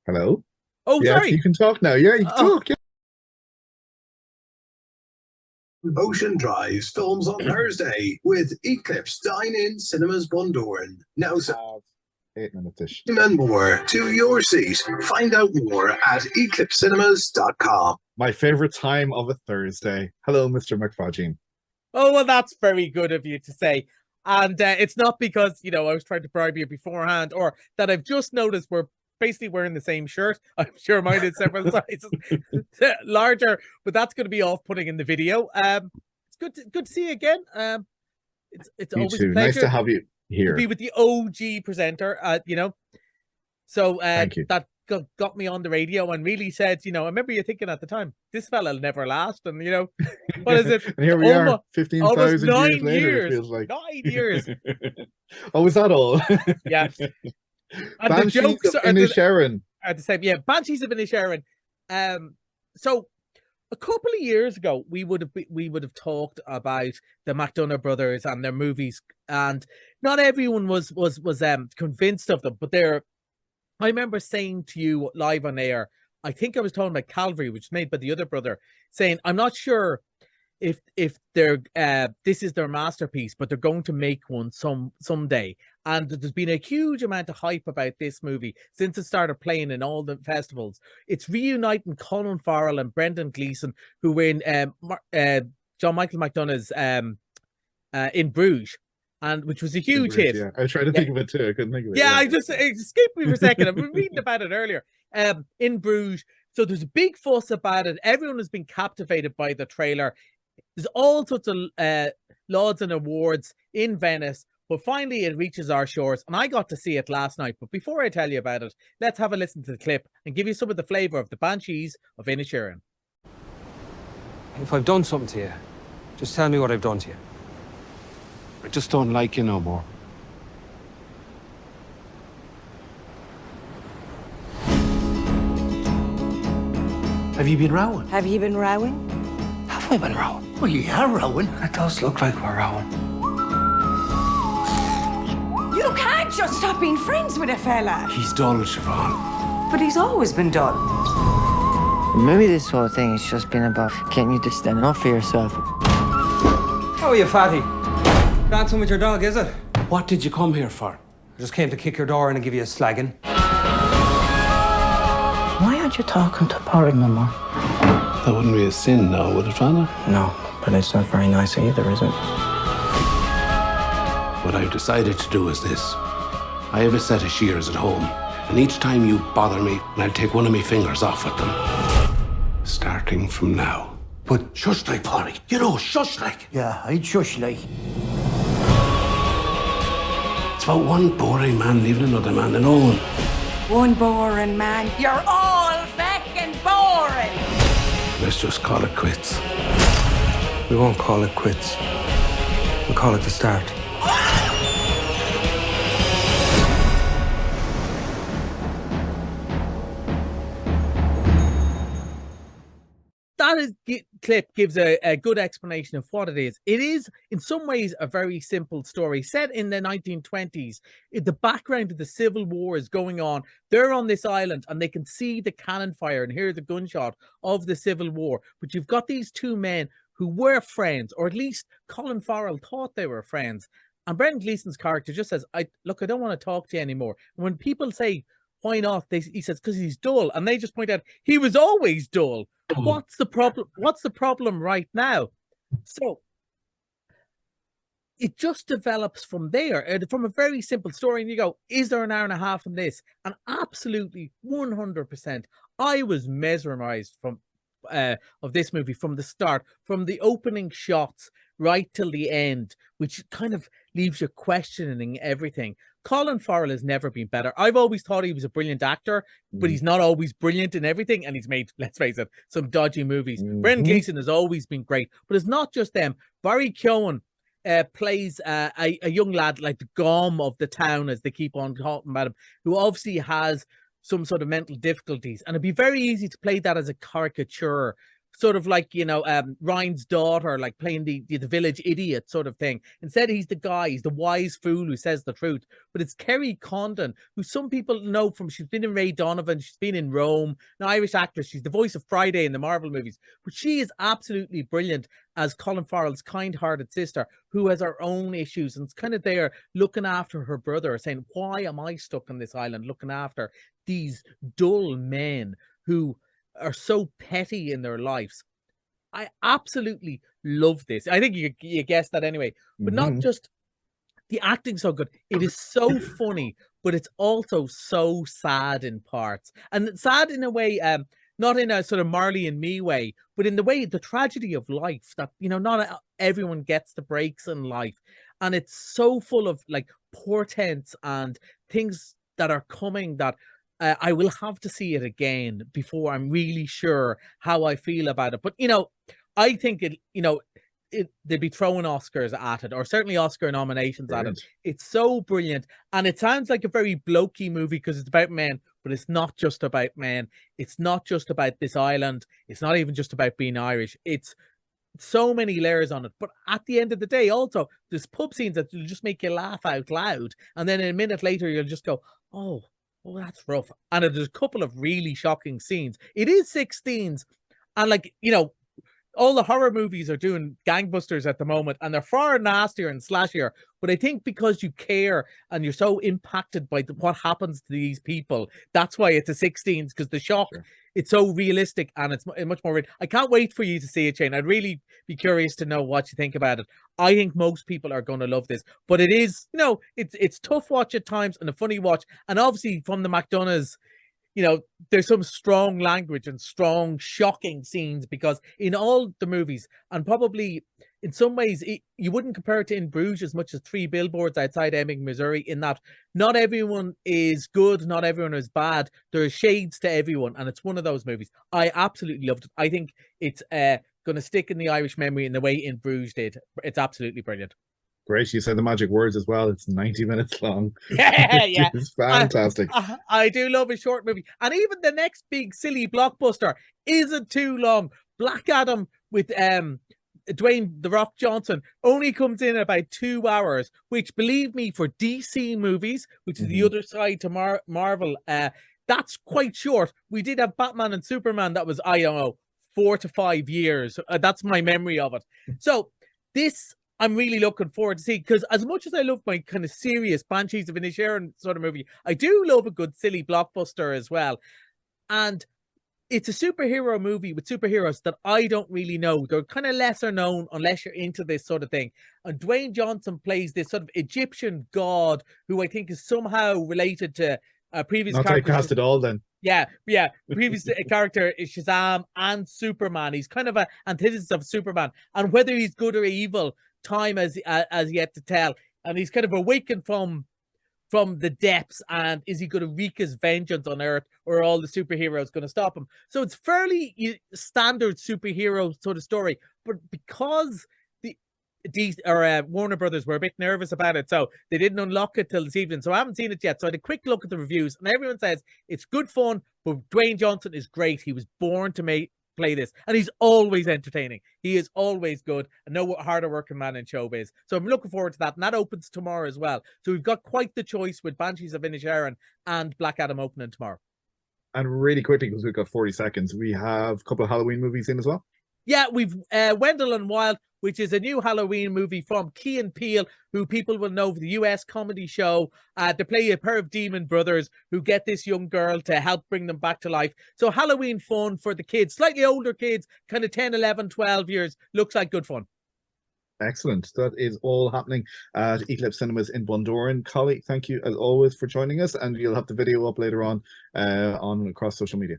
Hello? Oh, Yes, you sorry. can talk now. Yeah, you can Oh, talk. Yeah. Ocean Drives films on Thursday with Eclipse Dine-In Cinemas Bundoran. Now Have 8 minutes-ish. and more to your seat. Find out more at eclipsecinemas.com. My favorite time of a Thursday. Hello, Mr. McFadgene. oh, well, that's very good of you to say. And it's not because, I was trying to bribe you beforehand or that I've just noticed we're basically wearing the same shirt. I'm sure mine is several sizes larger, but that's going to be off-putting in the video. It's good to see you again. It's You always a too. Nice to pleasure have you to be here. with the OG presenter, So Thank you. that got me on the radio and really said, I remember you thinking at the time, this fella'll never last. And, what is it? And here we are, Almost 15,000 years nine later, it years. feels like. 9 years. Oh, was that all? Yeah. And the Banshees jokes of are Inisherin. the same. Yeah, Banshees of Inisherin. So a couple of years ago, we would have talked about the McDonough brothers and their movies, and not everyone was convinced of them, but I remember saying to you live on air, I think I was talking about Calvary, which is made by the other brother, saying I'm not sure if they're this is their masterpiece, but they're going to make one someday. And there's been a huge amount of hype about this movie since it started playing in all the festivals. It's reuniting Colin Farrell and Brendan Gleeson, who were in John Michael McDonough's in Bruges, and which was a In huge Bruges, hit. yeah. I was trying to Yeah, think of it too. I couldn't think of it. yeah, Yeah. it escaped me for a second. I've been reading about it earlier. In Bruges. So there's a big fuss about it. Everyone has been captivated by the trailer. There's all sorts of lauds and awards in Venice, but finally it reaches our shores, and I got to see it last night. But before I tell you about it, let's have a listen to the clip and give you some of the flavour of the Banshees of Inisherin. If I've done something to you, just tell me what I've done to you. I just don't like you no more. Have you been rowing? Have you been rowing? Have we been rowing? Well, you are rowing. It does look like we're rowing. You can't just stop being friends with a fella. He's dull, Siobhan. But he's always been dull. Maybe this whole thing has just been about getting you to stand up for yourself. How are you, fatty? Dancing with your dog, is it? What did you come here for? I just came to kick your door in and give you a slagging. Why aren't you talking to Porrig no more? That wouldn't be a sin now, would it, Father? No, but it's not very nice either, is it? What I've decided to do is this. I have a set of shears at home, and each time you bother me, I'll take one of my fingers off with them. Starting from now. But shush like, Polly. You know, shush like. Yeah, I'd shush like. It's about one boring man leaving another man alone. One boring man. You're all fucking boring. Let's just call it quits. We won't call it quits. We'll call it the start. That clip gives a good explanation of what it is. It is, in some ways, a very simple story. Set in the 1920s, the background of the Civil War is going on. They're on this island and they can see the cannon fire and hear the gunshot of the Civil War. But you've got these two men who were friends, or at least Colin Farrell thought they were friends. And Brendan Gleeson's character just says, I don't want to talk to you anymore. And when people say, why not? He says, because he's dull. And they just point out, he was always dull. What's the problem? What's the problem right now? So it just develops from there, from a very simple story. And you go, is there an hour and a half in this? And absolutely 100%. I was mesmerized of this movie from the start, from the opening shots right till the end, which kind of leaves you questioning everything. Colin Farrell has never been better. I've always thought he was a brilliant actor, but he's not always brilliant in everything, and he's made, let's face it, some dodgy movies. Brendan Gleeson has always been great, but it's not just them. Barry Keoghan plays a young lad, like the Gom of the town, as they keep on talking about him, who obviously has some sort of mental difficulties, and it'd be very easy to play that as a caricature, sort of like, Ryan's daughter, like playing the village idiot sort of thing. Instead, he's the guy, he's the wise fool who says the truth. But it's Kerry Condon, who some people know from, she's been in Ray Donovan, she's been in Rome, an Irish actress. She's the voice of Friday in the Marvel movies. But she is absolutely brilliant as Colin Farrell's kind-hearted sister, who has her own issues and is kind of there looking after her brother, saying, why am I stuck on this island looking after these dull men who are so petty in their lives? I absolutely love this. I think you guessed that anyway. But not just the acting so good. It is so funny, but it's also so sad in parts. And sad in a way, not in a sort of Marley and Me way, but in the way, the tragedy of life, that, not everyone gets the breaks in life. And it's so full of like portents and things that are coming that I will have to see it again before I'm really sure how I feel about it. But, I think they'd be throwing Oscars at it, or certainly Oscar nominations at it. It's so brilliant. And it sounds like a very blokey movie because it's about men, but it's not just about men. It's not just about this island. It's not even just about being Irish. It's so many layers on it. But at the end of the day, also, there's pub scenes that will just make you laugh out loud. And then a minute later, you'll just go, oh, that's rough. And there's a couple of really shocking scenes. It is 16s. And like, all the horror movies are doing gangbusters at the moment, and they're far nastier and slashier. But I think because you care and you're so impacted by what happens to these people, that's why it's a 16s, because the shock, it's so realistic and it's much more. I can't wait for you to see it, Shane. I'd really be curious to know what you think about it. I think most people are going to love this, but it is, it's tough watch at times and a funny watch. And obviously from the McDonaghs, there's some strong language and strong, shocking scenes, because in all the movies, and probably in some ways, you wouldn't compare it to In Bruges as much as Three Billboards Outside Ebbing, Missouri, in that not everyone is good, not everyone is bad. There are shades to everyone, and it's one of those movies. I absolutely loved it. I think it's going to stick in the Irish memory in the way In Bruges did. It's absolutely brilliant. Great. You said the magic words as well. It's 90 minutes long. Yeah. It's fantastic. I do love a short movie. And even the next big silly blockbuster isn't too long. Black Adam with Dwayne "The Rock" Johnson only comes in about 2 hours, which, believe me, for DC movies, which is the other side to Marvel, that's quite short. We did have Batman and Superman that was, I don't know, 4 to 5 years. That's my memory of it. So this, I'm really looking forward to see, because as much as I love my kind of serious Banshees of Inisherin sort of movie, I do love a good silly blockbuster as well. And it's a superhero movie with superheroes that I don't really know. They're kind of lesser known unless you're into this sort of thing. And Dwayne Johnson plays this sort of Egyptian god who I think is somehow related to previous characters. Not typecast at all then. Yeah. Previous character is Shazam and Superman. He's kind of an antithesis of Superman. And whether he's good or evil, time as yet to tell. And he's kind of awakened from the depths, and is he going to wreak his vengeance on Earth, or are all the superheroes going to stop him? So it's fairly standard superhero sort of story, but because Warner Brothers were a bit nervous about it, so they didn't unlock it till this evening. So I haven't seen it yet. So I had a quick look at the reviews, and everyone says it's good fun, but Dwayne Johnson is great. He was born to play this, and he's always entertaining. He is always good, and no harder working man in showbiz. So I'm looking forward to that, and that opens tomorrow as well. So we've got quite the choice with Banshees of Inisherin and Black Adam opening tomorrow. And really quickly, because we've got 40 seconds, we have a couple of Halloween movies in as well. Yeah, we've Wendell and Wild, which is a new Halloween movie from Key and Peele, who people will know for the US comedy show. They play a pair of demon brothers who get this young girl to help bring them back to life. So Halloween fun for the kids, slightly older kids, kind of 10, 11, 12 years. Looks like good fun. Excellent. That is all happening at Eclipse Cinemas in Bundoran. Collie, thank you as always for joining us, and you'll have the video up later on across social media.